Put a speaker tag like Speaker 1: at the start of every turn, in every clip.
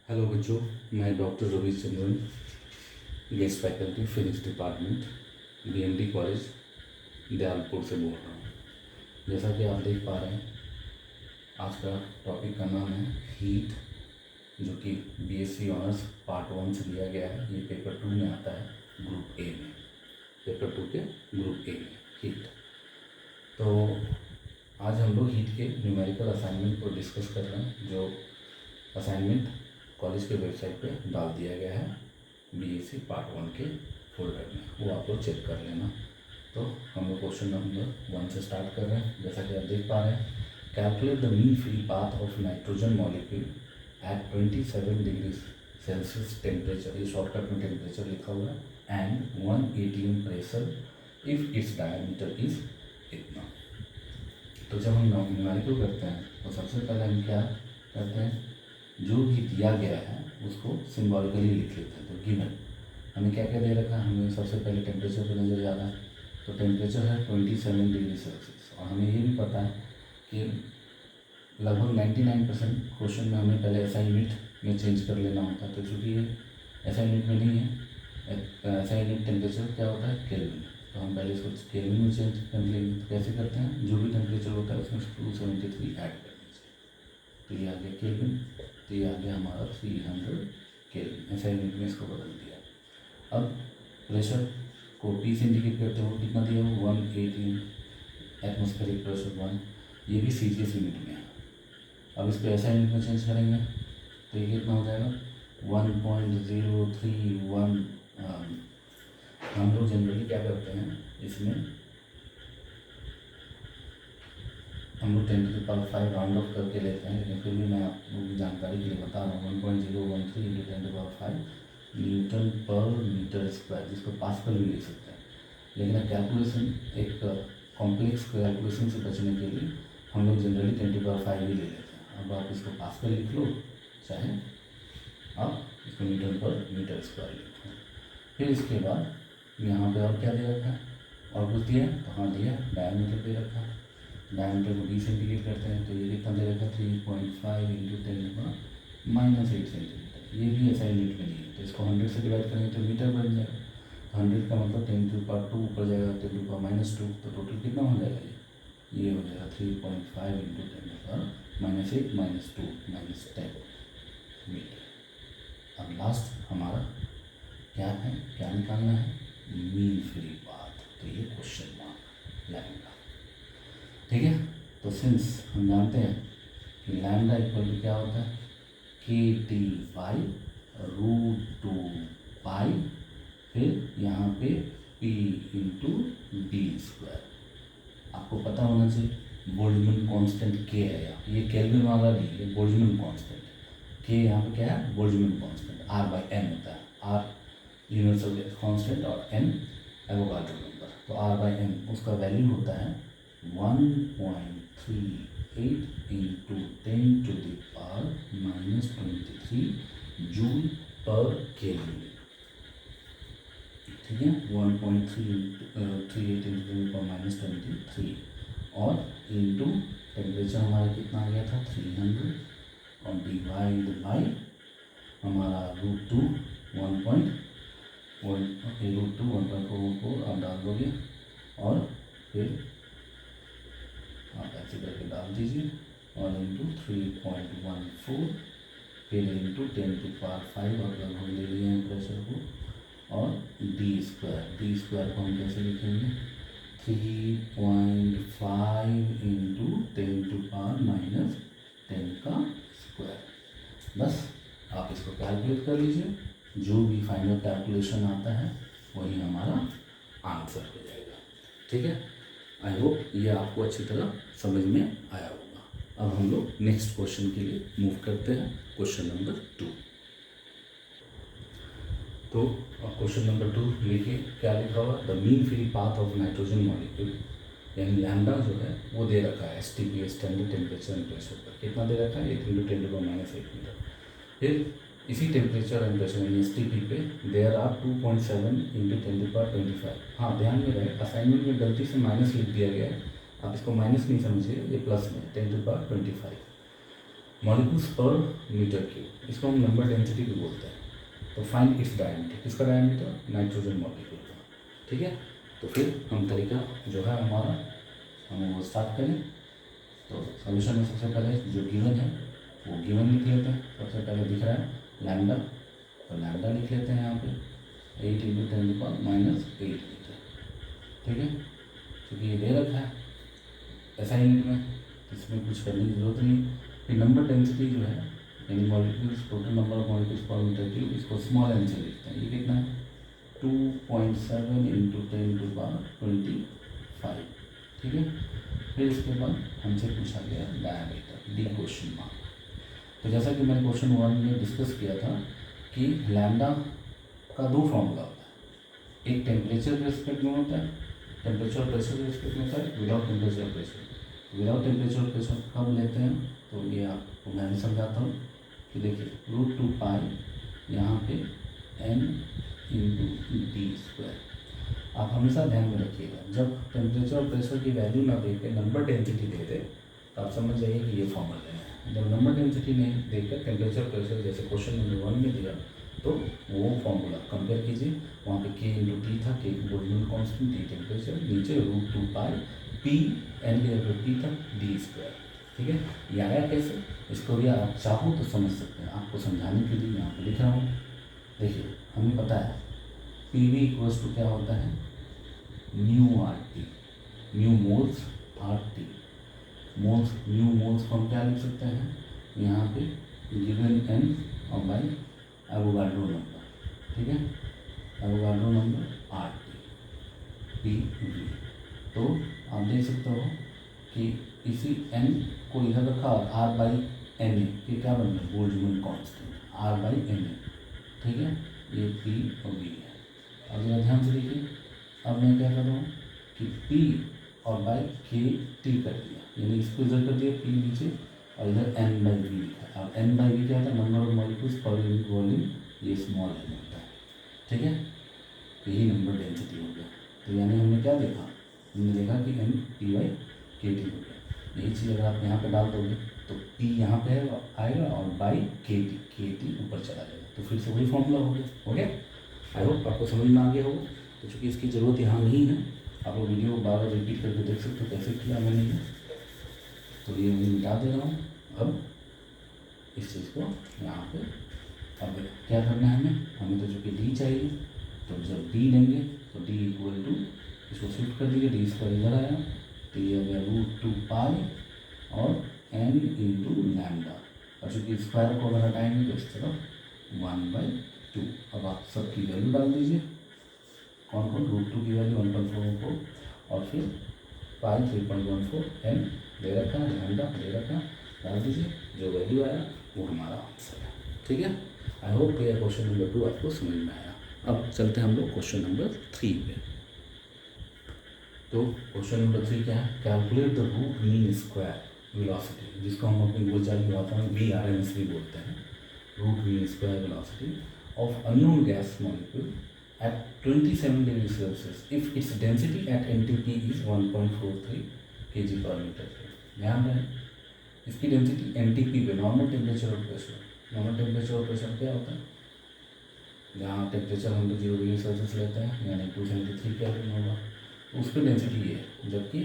Speaker 1: Hello बच्चों, मैं doctor Ravichandran, guest faculty physics department, BMD college Dayalpur से बोल रहा हूँ। जैसा कि आप देख पा रहे हैं, आज का टॉपिक का नाम है हीट, जो कि बीएससी ऑनर्स पार्ट 1 से दिया गया है। ये पेपर 2 में आता है, ग्रुप ए में, पेपर 2 के ग्रुप ए में हीट। तो आज हम लोग हीट के न्यूमेरिकल असाइनमेंट को डिस्कस कर रहे हैं, जो असाइनमेंट कॉलेज के वेबसाइट पे डाल दिया गया है बीएससी पार्ट 1 के फोल्डर में, वो आप लोग चेक कर लेना। तो हम लोग क्वेश्चन नंबर 1 से स्टार्ट कर रहे हैं। जैसा कि आप देख पा रहे हैं, calculate the mean free path of nitrogen molecule eight 27 degree Celsius temperature, ये शॉर्टकट में टेम्परेचर लिखा हुआ है, and 1 atm pressure if its diameter is इतना। तो जब हम न्यूमेरिकल करते हैं तो सबसे पहले हम क्या करते हैं, जो भी दिया गया है उसको सिंबॉलिकली लिख लेते हैं। तो गिवन हमें क्या क्या दे रखा है, हमें सबसे पहले टेम्परेचर पर नज़र जा रहा है। तो टेम्परेचर है 27 डिग्री सेल्सियस, और हमें ये भी पता है कि लगभग 99% क्वेश्चन में हमें पहले एसआई यूनिट में चेंज कर लेना होता है। तो चूँकि ये एसआई यूनिट में नहीं है, एसआई यूनिट टेम्परेचर क्या होता है, केल्विन, तो हम पहले इसको केल्विन में चेंज कर लेंगे। तो कैसे करते हैं, जो भी टेम्परेचर होता है उसमें 273 ऐड करना चाहिए। तो ये आ गया केल्विन, तो ये आ गया हमारा 300 केल्विन, ऐसा यूनिट में इसको बदल दिया। अब प्रेशर को पी से इंडिकेट करते हो, कितना दिया हो, 118 एटमॉस्फेरिक प्रेशर 1, ये भी सीजीएस यूनिट में है। अब इसको ऐसा यूनिट में चेंज करेंगे तो ये कितना हो जाएगा, 1.031। हम लोग जनरली क्या करते हैं, इसमें हम लोग 10⁵ राउंड ऑफ करके लेते हैं, लेकिन फिर भी मैं आप लोगों की जानकारी के लिए बता रहा हूँ। 1.013 × 10⁵ न्यूटन पर मीटर स्क्वायर, जिसको पास्कल भी लिख सकते हैं। लेकिन कैलकुलेशन, एक कॉम्प्लेक्स कैलकुलेशन से बचने के लिए हम लोग जनरली 10⁵ ही ले लेते हैं। अब आप इसको पास्कल लिख लो, चाहे आप इसको न्यूटन पर मीटर स्क्वायर लिखो। फिर इसके बाद यहाँ पे और क्या दे रखा है, और कुछ दिया है, तो हाँ दिया, डायमीटर दे रखा है। डायमीटर को 20 इंडिकेट करते हैं, तो ये कितना दे रखा है, 3.5 × 10⁻⁻8 सेंटीमीटर। ये भी ऐसा यूनिट में नहीं है, तो इसको 100 से डिवाइड करेंगे तो मीटर बन जाएगा। तो 100 का मतलब 10⁻2 ऊपर जाएगा, 10⁻², तो टोटल कितना हो जाएगा, ये हो जाएगा 3.5 × 10⁻8 - 2 - 10 मीटर। अब लास्ट हमारा क्या है, क्या निकालना है, मीन फ्री पाथ। तो ये क्वेश्चन मार्क लैम्डा, ठीक है। तो सिंस हम जानते हैं कि लैम्डा इक्वल टू क्या होता है, KT/√2π, फिर यहाँ पे P × d²। आपको पता होना चाहिए बोल्ट्जमैन कांस्टेंट K है यहाँ, ये केल्विन वाला नहीं, ये बोल्ट्जमैन कांस्टेंट K यहाँ पे क्या है, बोल्ट्जमैन कांस्टेंट R/n होता है। R यूनिवर्सल कांस्टेंट और n एवोगाड्रो नंबर। तो R/n उसका वैल्यू होता है 1.38 × 10⁻⁻23 जूल पर केल्विन, ठीक है। 1.38 × 10⁻⁻23 और इंटू टेम्परेचर हमारा कितना आ गया था, 300, और डिवाइड बाई हमारा √2 1.4 आप डाल दोगे, और फिर आप ऐसे करके डाल दीजिए, और इंटू 3.14, फिर इंटू 10⁵ और लगभग ले लिए हैं प्रेशर को, और d² को हम कैसे लिखेंगे, 3.5 × 10⁻⁻10²। बस आप इसको कैलकुलेट कर लीजिए, जो भी फाइनल कैलकुलेशन आता है वही हमारा आंसर हो जाएगा, ठीक है। आई होप ये आपको अच्छी तरह समझ में आया होगा। अब हम लोग नेक्स्ट क्वेश्चन के लिए मूव करते हैं, क्वेश्चन नंबर 2। तो क्वेश्चन नंबर 2 लिखिए, क्या लिखा हुआ, the mean free path of nitrogen molecule, यानी लैम्डा जो है वो दे रखा है STP, standard temperature and pressure पर। कितना दे रखा है, 8 × 10⁻⁸ मीटर। फिर इसी टेम्परेचर एंड प्रेशर यानी STP पे देयर आर 2.7 × 10⁻25। हाँ ध्यान में रहे, असाइनमेंट में गलती से माइनस लिख दिया गया है, आप इसको माइनस नहीं समझिए, ये प्लस में 10⁻25 मॉलिक्यूल्स पर मीटर क्यूब, इसको हम नंबर डेंसिटी भी बोलते हैं। तो फाइंड इट्स डायमीटर, किसका डायमीटर? नाइट्रोजन मॉलिक्यूल का। ठीक है, तो फिर हम तरीका जो है हमारा हम वो स्टार्ट करें। तो सोल्यूशन में सबसे पहले जो गिवन है वो गिवन लिख लेते हैं। सबसे पहले दिख रहा है लैम्डा, तो लैम्डा लिख लेते हैं यहाँ पे 8 × 10⁻⁸ मीटर। ठीक है, क्योंकि ये दे रखा है ऐसा यूनिट में, इसमें कुछ करने की जरूरत नहीं। फिर नंबर डेंसिटी जो है यानी molecules, total number of molecules पर मीटर क्यूब, इसको स्मॉल एन से लिखते हैं। ये कितना है? 2.7 × 10⁻25। ठीक है, फिर इसके बाद हमसे पूछा गया डायमीटर, डी क्वेश्चन मार्क। तो जैसा कि मैंने क्वेश्चन 1 में डिस्कस किया था कि लैम्डा का दो फॉर्मूला होता है, एक टेम्परेचर के रिस्पेक्ट में होता है, टेम्परेचर और प्रेशर के रिस्पेक्ट में होता है, विदाउट टेम्परेचर और प्रेशर। विदाउट टेम्परेचर और प्रेशर कब लेते हैं? तो ये आपको मैं भी समझाता हूँ कि देखिए √2π यहाँ पे n × d²। आप हमेशा ध्यान में रखिएगा, जब टेम्परेचर और प्रेशर की वैल्यू ना दे के नंबर डेंसिटी दे दे तो आप समझ जाइए कि ये फॉर्मूला है। जब नंबर डेंसिटी नहीं देकर टेम्परेचर प्रेशर जैसे क्वेश्चन नंबर 1 में दिया तो वो फॉर्मूला कंपेयर कीजिए। वहाँ पे K × T था, K Boltzmann constant, T temperature, नीचे √2π P n / P था d²। ठीक है, ये आया कैसे? इसको भी आप चाहो तो समझ सकते हैं, आपको समझाने के लिए यहाँ पर लिख रहा हूँ। देखिए हमें पता है PV = क्या होता है? μRT, mu moles RT। Moles, mu moles को हम क्या लिख सकते हैं यहाँ पे? गिवन n और बाई एवोगाड्रो नंबर। ठीक है, एवोगाड्रो नंबर RT PV। तो आप देख सकते हो कि इसी n को इधर रखा और R/Na, ये क्या बन गया? Boltzmann constant R/Na। ठीक है, ये P और V है। अब जरा ध्यान से देखिए, अब मैं क्या कर रहा हूँ कि P और बाई KT कर दिया, यानी इसको इधर कर दिया P नीचे और इधर n/v लिखा है। अब n/v क्या होता है? Number of molecules per unit volume, ये स्मॉल n होता है। ठीक है, यही नंबर डेंसिटी हो गया। तो यानी हमने क्या देखा? हमने देखा कि n/P/KT हो गया। यही चीज़ अगर आप यहाँ पे डाल दोगे तो P यहाँ पे आएगा और बाई KT ऊपर चला जाएगा। तो फिर से वही फॉर्मूला हो गया। आई होप आपको समझ में आ गया होगा। तो चूँकि इसकी ज़रूरत यहाँ नहीं है, आप लोग वीडियो को बार बार रिपीट करके देख सकते हो कैसे किया मैंने ये। तो ये मैं मिटा दे रहा हूँ। अब इस चीज़ को यहाँ पे अब क्या करना है हमें तो चूँकि D चाहिए, तो जब D लेंगे तो D = इसको शिफ्ट कर दीजिए, d² इधर आया तो ये हो गया √2π और n × लैम्डा। और चूँकि स्क्वायर को अगर हटाएंगे तो इस तरफ 1/2। अब आप सबकी वैल्यू डाल दीजिए, कौन √2 की वैल्यू 1.44 और फिर पाई 3.14, n दे रखा है, लैम्डा दे रखा, डाल दीजिए, जो वैल्यू आया वो हमारा आंसर है। ठीक है, आई होप ये क्वेश्चन नंबर 2 आपको समझ में आया। अब चलते हैं हम लोग क्वेश्चन नंबर 3 पे। तो क्वेश्चन नंबर 3 क्या है? Calculate the root mean square velocity, जिसको हम अपनी बोलचाल की भाषा में VRMS भी बोलते हैं, root mean square velocity of unknown gas molecule at 27 degrees Celsius if its density at NTP is 1.43 kg/m²। ध्यान रहे इसकी डेंसिटी NTP पे, नॉर्मल टेम्परेचर और प्रेशर। नॉर्मल टेम्परेचर और प्रेशर क्या होता है? जहाँ टेम्परेचर हम लोग 0 डिग्री सेल्सियस लेते हैं यानी 273 केल्विन होगा, तो उस पर डेंसिटी ये है, जबकि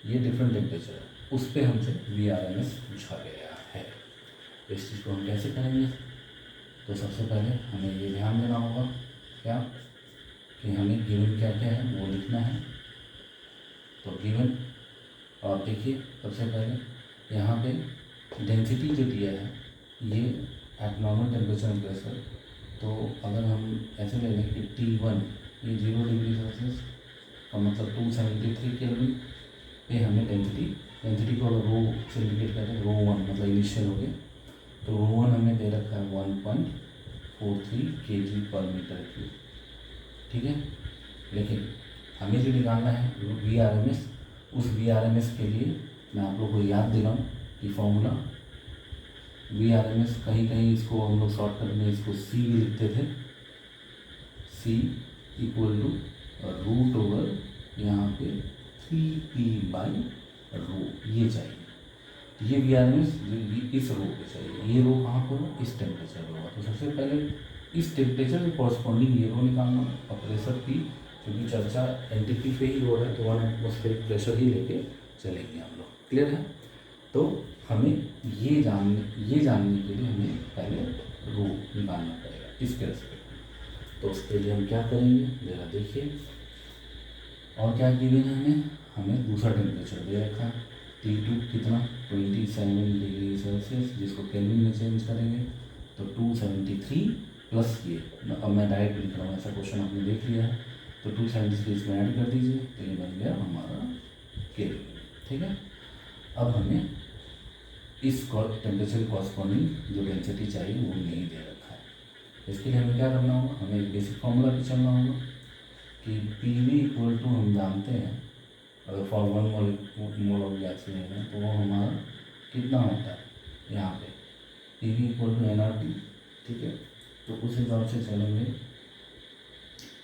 Speaker 1: ये डिफरेंट टेम्परेचर है, उस पर हमसे VRMS पूछा गया है। तो इस चीज़ को हम कैसे करेंगे? तो सबसे पहले हमें ये ध्यान देना होगा क्या कि हमें गिवन क्या क्या है वो लिखना है। तो गिवन, और देखिए सबसे पहले यहाँ पे डेंसिटी जो दिया है ये eight normal temperature and pressure, तो अगर हम ऐसे ले लें कि T1 ये 0 डिग्री सेल्सियस का मतलब 273 केल्विन पे हमें डेंसिटी को अगर रो से इंडिकेट करें, रो1 मतलब इनिशियल हो गया, तो रो1 हमें दे रखा है 1.43 kg/m³। ठीक है, लेकिन हमें जो निकालना है VRMS, उस VRMS के लिए मैं आप लोग को याद दिलाऊं कि फॉर्मूला VRMS कहीं कहीं इसको हम लोग शॉर्टकट में इसको C भी लिखते थे, C = रूट ओवर यहाँ पे 3p/ρ, ये चाहिए। तो ये VRMS इस रो पे चाहिए, ये रो कहाँ पर हो, इस टेम्परेचर पे होगा। तो सबसे पहले इस टेम्परेचर के कॉरस्पॉन्डिंग ये रो निकालना और प्रेशर की, क्योंकि चर्चा NTP पे ही हो रहा है तो 1 एटमॉस्फेरिक प्रेशर ही लेके चलेंगे हम लोग। क्लियर है? तो हमें ये जानने के लिए हमें पहले रो निकालना पड़ेगा इसके रेस्पेक्ट। तो उसके लिए हम क्या करेंगे ज़रा देखिए। और क्या गिवन है हमें दूसरा टेम्परेचर दे रखा है T2 कितना 27 डिग्री सेल्सियस, जिसको केल्विन में चेंज करेंगे तो 273 प्लस ये, अब मैं डायरेक्ट लिख रहा हूँ, ऐसा क्वेश्चन आपने देख लिया है तो 273 इसमें ऐड कर दीजिए तो ये बन गया हमारा केल्विन। ठीक है, अब हमें इस टेम्परेचर के कॉरस्पॉन्डिंग जो डेंसिटी चाहिए वो नहीं दे रखा है। इसके लिए हमें क्या करना होगा, हमें एक बेसिक फॉर्मूला भी चलना होगा कि PV इक्वल टू हम जानते हैं, अगर फॉर 1 मोल ऑफ गैस लेना है तो वो हमारा कितना होता है यहाँ पे PV इक्वल टू nRT। ठीक है, तो उस हिसाब से चलेंगे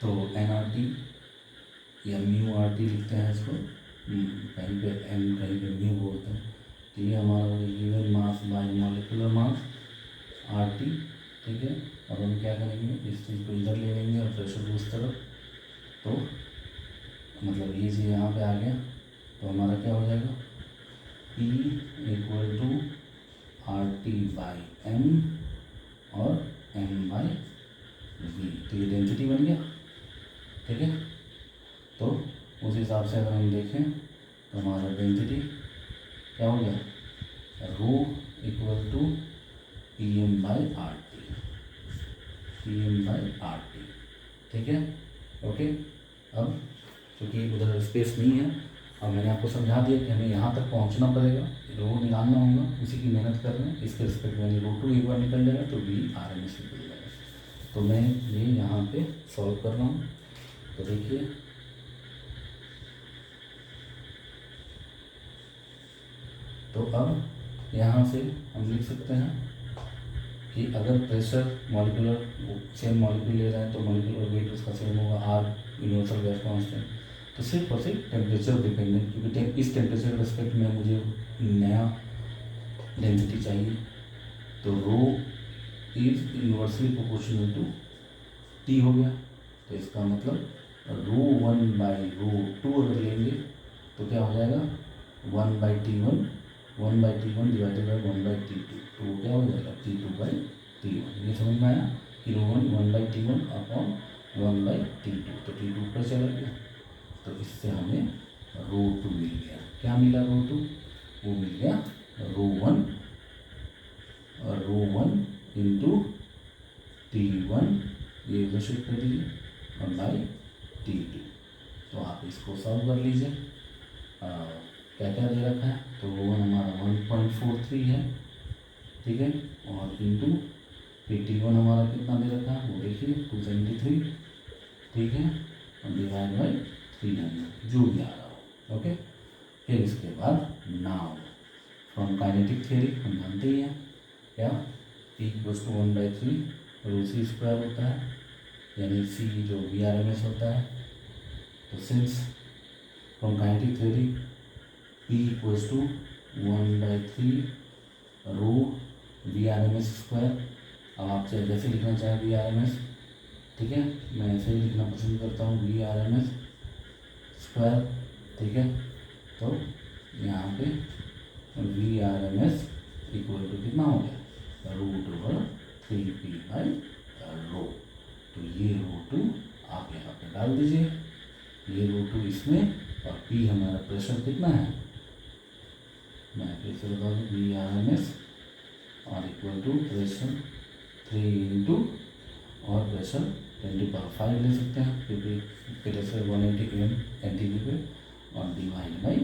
Speaker 1: तो nRT या म्यू RT लिखते हैं इसको, कहीं पे n कहीं पे म्यू बोलते हैं। तो ये हमारा given mass by molecular mass RT। ठीक है, अब हम क्या करेंगे, इस चीज़ को इधर ले लेंगे और प्रेशर को उस तरफ, तो मतलब ये चीज़ यहाँ पे आ गया तो हमारा क्या हो जाएगा P equal to RT by M और M बाई V। तो ये डेंसिटी बन गया। ठीक है, तो उस हिसाब से अगर हम देखें तो हमारा डेंसिटी क्या हो गया, rho equal to PM by RT, PM by RT। ठीक है, ओके। अब क्योंकि उधर स्पेस नहीं है, अब मैंने आपको समझा दिया कि हमें यहाँ तक पहुँचना पड़ेगा, रो निकालना होगा, उसी की मेहनत कर रहे हैं। इसके रिस्पेक्ट में रो 2 एक बार निकल जाएगा तो VRMS निकल जाएगा। तो मैं ये यहाँ पे सॉल्व कर रहा हूँ, तो देखिए तो अब यहाँ से हम लिख सकते हैं कि अगर प्रेशर मॉलिक्यूलर सेम मॉलिक्यूल ले रहे हैं तो मॉलिक्यूलर वेट उसका सेम होगा, R यूनिवर्सल गैस कांस्टेंट। तो सिर्फ और सिर्फ टेम्परेचर डिपेंडेंट, क्योंकि इस टेम्परेचर के रिस्पेक्ट में मुझे नया डेंसिटी चाहिए, तो rho is universally proportional to T हो गया। तो इसका मतलब रो 1 बाई रो 2 अगर लेंगे तो क्या हो जाएगा 1 by T1 divided by 1 by T2, तो वो क्या हो जाएगा T2 बाई T1। ये समझ में आया कि रो 1 by T1 upon 1 by T2, तो T2 ऊपर चला गया, तो इससे हमें रो 2 मिल गया। क्या मिला रो 2, वो मिल गया रो 1 इंटू T1, ये उधर शिफ्ट कर दीजिए, और बाई T2। तो आप इसको सॉल्व कर लीजिए। क्या क्या दे रखा है, तो रो 1 हमारा 1.43 है। ठीक है, और इंटू T1 हमारा कितना दे रखा है वो देखिए 273। ठीक है, और डिवाइड बाई 300 जो भी आ रहा हो। ओके, फिर इसके बाद नाउ फ्रॉम काइनेटिक थ्योरी हम जानते ही हैं क्या, P equals to 1/3 rho C square होता है, यानी C जो VRMS होता है। तो since from kinetic theory P equals to 1/3 rho VRMS square. अब आप चाहे जैसे लिखना चाहें VRMS, ठीक है, मैं ऐसे ही लिखना पसंद करता हूँ VRMS स्क्वायर। ठीक है, तो यहाँ पे VRMS इक्वल टू कितना हो गया √3P बाई रो। तो ये √2 आप यहाँ पे डाल दीजिए, ये √2 इसमें, और P हमारा प्रेशर कितना है, मैं फिर से बता दूँ VRMS और इक्वल टू प्रेशर 3 इंटू और प्रेशर 10⁵ ले सकते हैं, क्योंकि प्रेशर 180 kN NTP पे, और डिवाइड बाई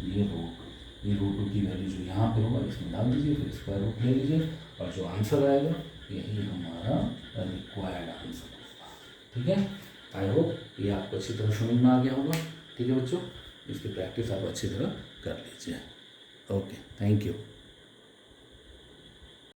Speaker 1: ये √2। ये √2 की वैल्यू जो यहाँ पे होगा इसमें डाल दीजिए, फिर स्क्वायर रूट ले लीजिए, और जो आंसर आएगा यही हमारा रिक्वायर्ड आंसर होगा। ठीक है, आई होप ये आपको अच्छी तरह समझ में आ गया होगा। ठीक है बच्चों, इसकी प्रैक्टिस आप अच्छी तरह कर लीजिए। Okay, thank you.